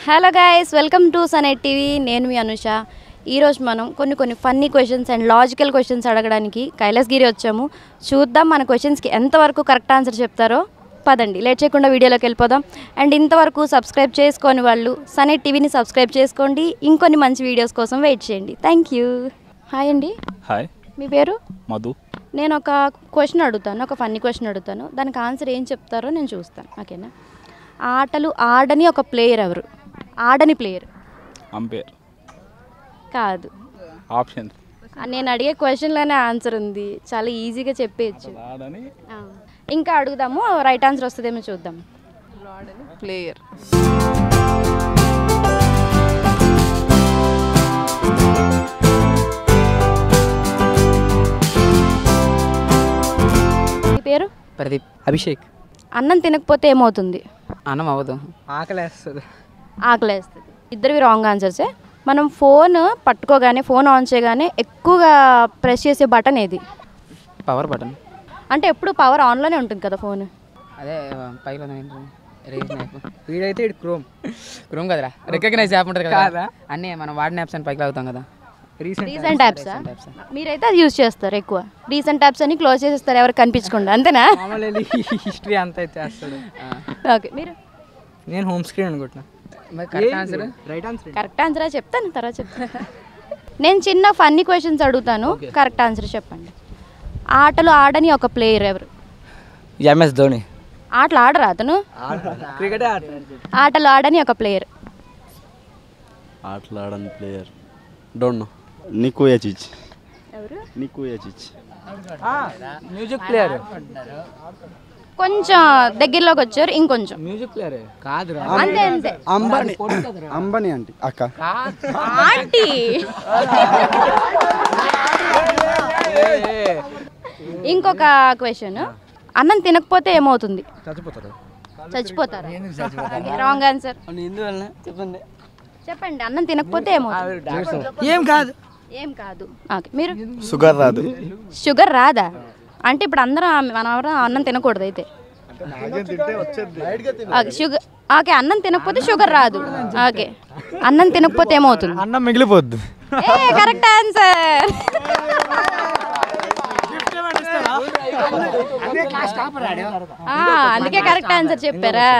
Hello guys, welcome to సనైట్ TV. నేను మీ అనుష. ఈరోజు మనం కొన్ని funny questions and logical questions అడగడానికి కైలాసగిరి వచ్చాము. చూద్దాం మన క్వశ్చన్స్కి ఎంతవరకు కరెక్ట్ ఆన్సర్ చెప్తారో. పదండి, లేట్ చేయకుండా వీడియోలోకి వెళ్ళిపోదాం. అండ్ ఇంతవరకు సబ్స్క్రైబ్ చేసుకోని వాళ్ళు సనైట్ టీవీని సబ్స్క్రైబ్ చేసుకోండి. ఇంకొన్ని మంచి వీడియోస్ కోసం వెయిట్ చేయండి. Thank you. హాయ్ అండి. హాయ్, మీ పేరు? మధు. నేను ఒక క్వశ్చన్ అడుగుతాను, ఒక ఫన్నీ క్వశ్చన్ అడుగుతాను. దానికి ఆన్సర్ ఏం చెప్తారో నేను చూస్తాను, ఓకేనా? ఆటలు ఆడని ఒక ప్లేయర్ ఎవరు? ఆడని ప్లేయర్. అంపైర్. కాదు. ఆప్షన్. నేను అడిగే క్వశ్చన్లోనే ఆన్సర్ ఉంది, చాలా ఈజీగా చెప్పేయచ్చు. ఆడని. ఇంకా అడుగుదాము, రైట్ ఆన్సర్ వస్తుందేమో చూద్దాం. ప్లేయర్. మీ పేరు? ప్రదీప్. అభిషేక్. అన్నం తినకపోతే ఏమవుతుంది? అన్నం అవ్వదు, ఆకలేస్తుంది. ఆకలేస్తుంది. ఇద్దరివి రాంగ్ ఆన్సర్సే. మనం ఫోన్ పట్టుకోగానే, ఫోన్ ఆన్ చేయగానే ఎక్కువగా ప్రెస్ చేసే బటన్ ఏది? Power button. అంటే ఎప్పుడు పవర్ ఆన్లోనే ఉంటుంది కదా ఫోన్. అదే పైలో వీడైతే ఇటు క్రోమ్ కదరా, రికగ్నైజ్ యాప్ ఉంటుంది కదా, అన్నీ మనం వాడిన యాప్స్ అని పైకి లాగుతాం కదా. రీసెంట్ యాప్స్ మీరైతే అది యూజ్ చేస్తారు ఎక్కువ. రీసెంట్ యాప్స్ అని క్లోజ్ చేసేస్తారు ఎవరికి కనిపించకుండా, అంతేనా? హిస్టరీ అంతా చేస్తాడు. ఓకే, మీరు? నేను హోమ్ స్క్రీన్ అనుకుంటున్నా. Correct answer. కరెక్ట్ ఆన్సర్ చెప్తాను, తర్వాత చెప్తాను. నేను చిన్న ఫన్నీ క్వశ్చన్స్ అడుగుతాను, కరెక్ట్ ఆన్సర్ చెప్పండి. ఆటలు ఆడని ఒక ప్లేయర్ ఎవరు? ఎంఎస్ ధోని. ఆటలు ఆడరా అతను? క్రికెట్. ఆటలు ఆడని ఒక ప్లేయర్. ఆటలు ఆడని ప్లేయర్ డోంట్ నో. నికో యాచిచ్. ఎవరు? నికో యాచిచ్. Music player. కొంచెం దగ్గరలోకి వచ్చారు, ఇంకొంచెం. మ్యూజిక్ ప్లేయర్ కాదు, అంతే అంతే. అంబానీ ఆంటీ అక్క. ఆంటీ. ఇంకొక క్వశ్చన్. అన్నం తినకపోతే ఏమవుతుంది? చచ్చిపోతారు. Wrong answer. చెప్పండి, అన్నం తినకపోతే ఏమవుతుంది? ఏం కాదు. ఓకే, మీరు? షుగర్ రాదు. షుగర్ రాదా? అంటే ఇప్పుడు అందరం మనం అన్నం తినకూడదు అయితే. షుగర్. ఓకే, అన్నం తినకపోతే షుగర్ రాదు. ఓకే, అన్నం తినకపోతే ఏమవుతుంది? అన్నం మిగిలిపోద్దు. Correct answer. అందుకే కరెక్ట్ ఆన్సర్ చెప్పారా?